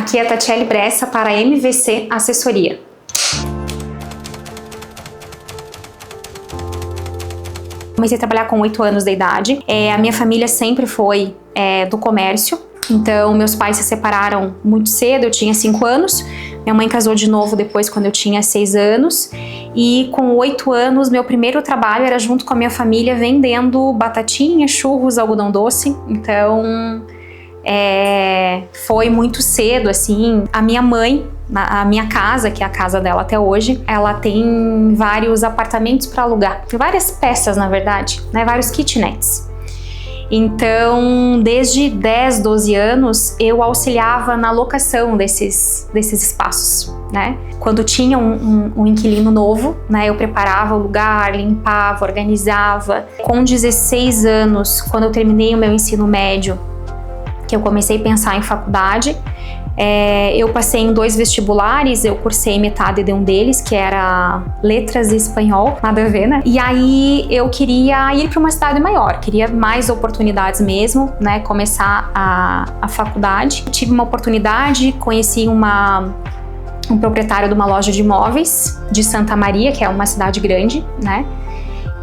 Aqui é a Tatiele Bressa para a MVC Assessoria. Comecei a trabalhar com 8 anos de idade. A minha família sempre foi do comércio. Então, meus pais se separaram muito cedo, eu tinha 5 anos. Minha mãe casou de novo depois, quando eu tinha 6 anos. E com 8 anos, meu primeiro trabalho era junto com a minha família, vendendo batatinha, churros, algodão doce. Então, foi muito cedo, assim. A minha mãe, a minha casa, que é a casa dela até hoje, ela tem vários apartamentos para alugar. Tem várias peças, na verdade, né? Vários kitnets. Então, desde 10, 12 anos, eu auxiliava na locação desses espaços, né? Quando tinha um inquilino novo, né, eu preparava o lugar, limpava, organizava. Com 16 anos, quando eu terminei o meu ensino médio, que eu comecei a pensar em faculdade, eu passei em 2 vestibulares, eu cursei metade de um deles, que era letras e espanhol, nada a ver, né? E aí eu queria ir para uma cidade maior, queria mais oportunidades mesmo, né? Começar a faculdade. Tive uma oportunidade, conheci um proprietário de uma loja de imóveis de Santa Maria, que é uma cidade grande, né?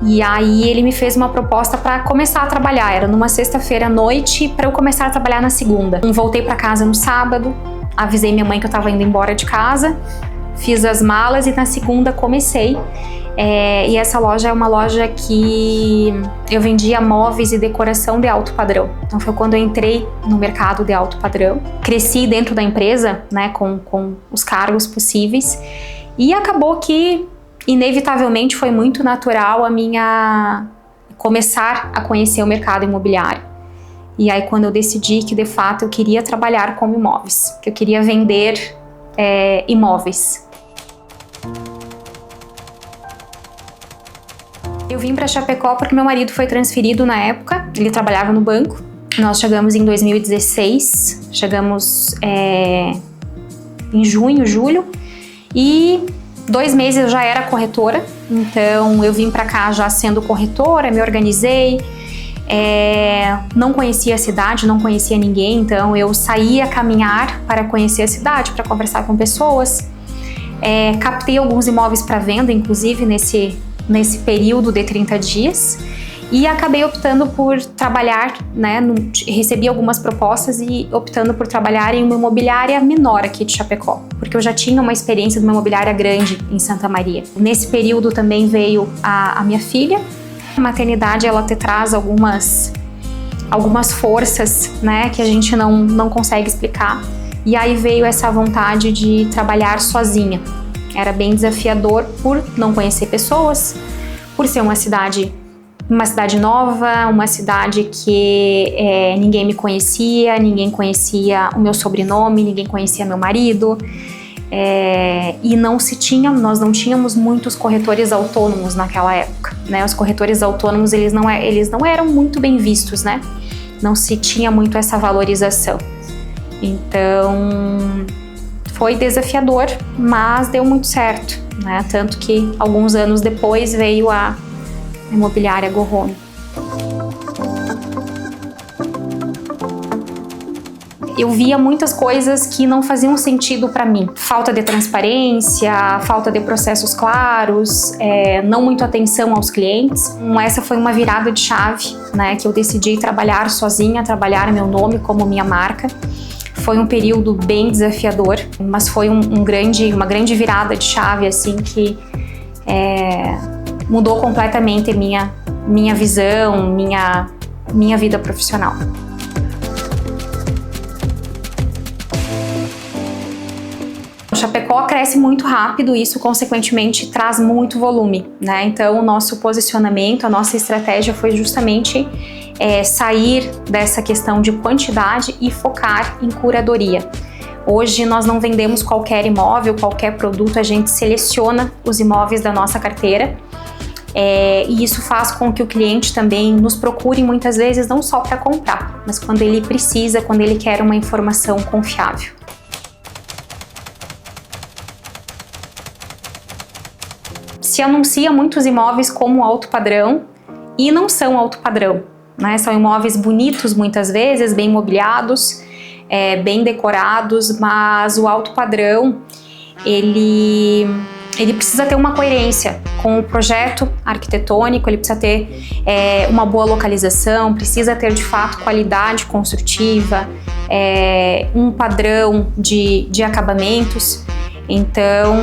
E aí ele me fez uma proposta para começar a trabalhar. Era numa sexta-feira à noite para eu começar a trabalhar na segunda. Voltei para casa no sábado, avisei minha mãe que eu estava indo embora de casa, fiz as malas e na segunda comecei. E essa loja é uma loja que eu vendia móveis e decoração de alto padrão. Então foi quando eu entrei no mercado de alto padrão. Cresci dentro da empresa, né, com os cargos possíveis, e acabou que inevitavelmente foi muito natural a minha começar a conhecer o mercado imobiliário. E aí quando eu decidi que de fato eu queria trabalhar com imóveis, que eu queria vender imóveis. Eu vim para Chapecó porque meu marido foi transferido na época, ele trabalhava no banco. Nós chegamos em 2016, chegamos em junho, julho, e 2 meses eu já era corretora, então eu vim para cá já sendo corretora, me organizei, não conhecia a cidade, não conhecia ninguém, então eu saía a caminhar para conhecer a cidade, para conversar com pessoas. Captei alguns imóveis para venda, inclusive nesse período de 30 dias, e acabei optando por trabalhar, né, recebi algumas propostas e optando por trabalhar em uma imobiliária menor aqui de Chapecó, porque eu já tinha uma experiência de uma imobiliária grande em Santa Maria. Nesse período também veio a minha filha. A maternidade, ela te traz algumas forças, né, que a gente não consegue explicar, e aí veio essa vontade de trabalhar sozinha. Era bem desafiador por não conhecer pessoas, por ser uma cidade nova, uma cidade que ninguém me conhecia, ninguém conhecia o meu sobrenome, ninguém conhecia meu marido, e nós não tínhamos muitos corretores autônomos naquela época, né? Os corretores autônomos, eles não eram muito bem vistos, né? Não se tinha muito essa valorização. Então, foi desafiador, mas deu muito certo, né? Tanto que alguns anos depois veio a imobiliária Gorrone. Eu via muitas coisas que não faziam sentido para mim. Falta de transparência, falta de processos claros, não muito atenção aos clientes. Essa foi uma virada de chave, né? Que eu decidi trabalhar sozinha, trabalhar meu nome como minha marca. Foi um período bem desafiador, mas foi uma grande virada de chave, assim, que mudou completamente minha visão, minha vida profissional. O Chapecó cresce muito rápido e isso, consequentemente, traz muito volume, né? Então, o nosso posicionamento, a nossa estratégia foi justamente sair dessa questão de quantidade e focar em curadoria. Hoje nós não vendemos qualquer imóvel, qualquer produto, a gente seleciona os imóveis da nossa carteira, e isso faz com que o cliente também nos procure muitas vezes não só para comprar, mas quando ele precisa, quando ele quer uma informação confiável. Se anuncia muitos imóveis como alto padrão e não são alto padrão, né? São imóveis bonitos muitas vezes, bem mobiliados, bem decorados, mas o alto padrão, ele precisa ter uma coerência com o projeto arquitetônico, ele precisa ter uma boa localização, precisa ter de fato qualidade construtiva, um padrão de acabamentos. Então,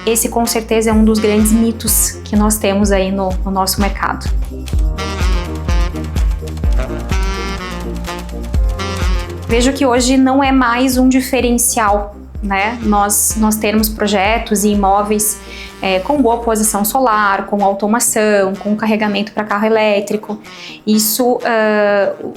esse com certeza é um dos grandes mitos que nós temos aí no nosso mercado. Vejo que hoje não é mais um diferencial, né? Nós termos projetos e imóveis com boa posição solar, com automação, com carregamento para carro elétrico. Isso,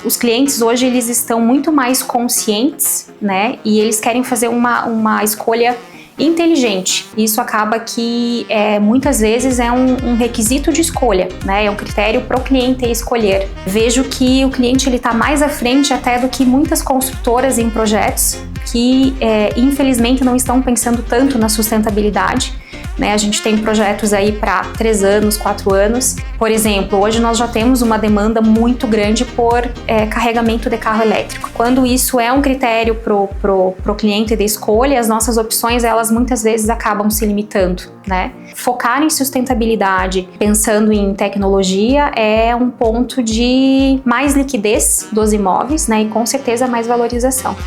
os clientes hoje eles estão muito mais conscientes, né? E eles querem fazer uma escolha inteligente. Isso acaba que muitas vezes é um requisito de escolha, né? É um critério para o cliente escolher. Vejo que o cliente ele está mais à frente até do que muitas construtoras em projetos que infelizmente não estão pensando tanto na sustentabilidade. Né, a gente tem projetos aí para 3 anos, 4 anos. Por exemplo, hoje nós já temos uma demanda muito grande por carregamento de carro elétrico. Quando isso é um critério pro cliente de escolha, as nossas opções, elas muitas vezes acabam se limitando, né? Focar em sustentabilidade, pensando em tecnologia, é um ponto de mais liquidez dos imóveis, né? E com certeza mais valorização.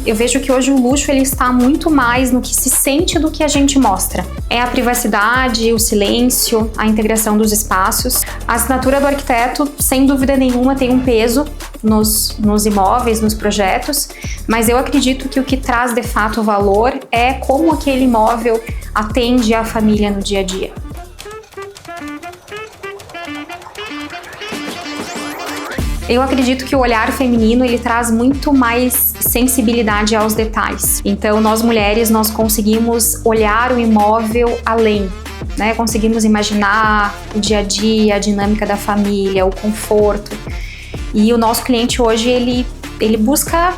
Eu vejo que hoje o luxo ele está muito mais no que se sente do que a gente mostra. É a privacidade, o silêncio, a integração dos espaços. A assinatura do arquiteto, sem dúvida nenhuma, tem um peso nos imóveis, nos projetos, mas eu acredito que o que traz de fato valor é como aquele imóvel atende a família no dia a dia. Eu acredito que o olhar feminino ele traz muito mais sensibilidade aos detalhes. Então, nós mulheres, nós conseguimos olhar o imóvel além, né? Conseguimos imaginar o dia a dia, a dinâmica da família, o conforto. E o nosso cliente hoje, ele busca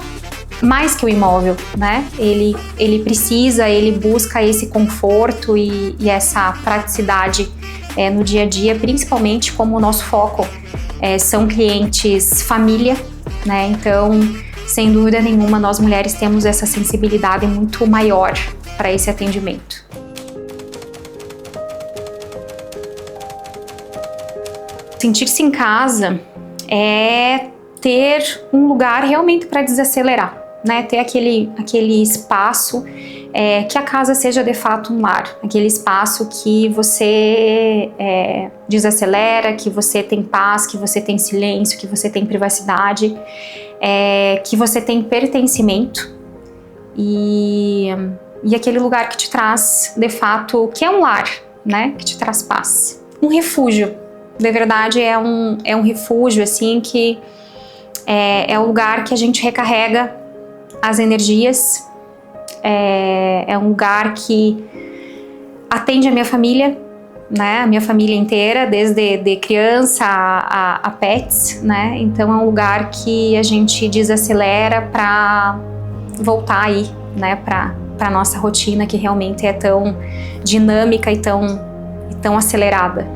mais que o imóvel, né? Ele busca esse conforto e essa praticidade no dia a dia, principalmente como o nosso foco são clientes família, né? Então, sem dúvida nenhuma, nós mulheres temos essa sensibilidade muito maior para esse atendimento. Sentir-se em casa é ter um lugar realmente para desacelerar, né? Ter aquele espaço que a casa seja de fato um lar, aquele espaço que você desacelera, que você tem paz, que você tem silêncio, que você tem privacidade, que você tem pertencimento e aquele lugar que te traz de fato, que é um lar, né? Que te traz paz. Um refúgio, de verdade é um refúgio assim que é o lugar que a gente recarrega as energias. É um lugar que atende a minha família, né? A minha família inteira, desde de criança a pets, né? Então é um lugar que a gente desacelera para voltar aí, né? Para nossa rotina que realmente é tão dinâmica e tão acelerada.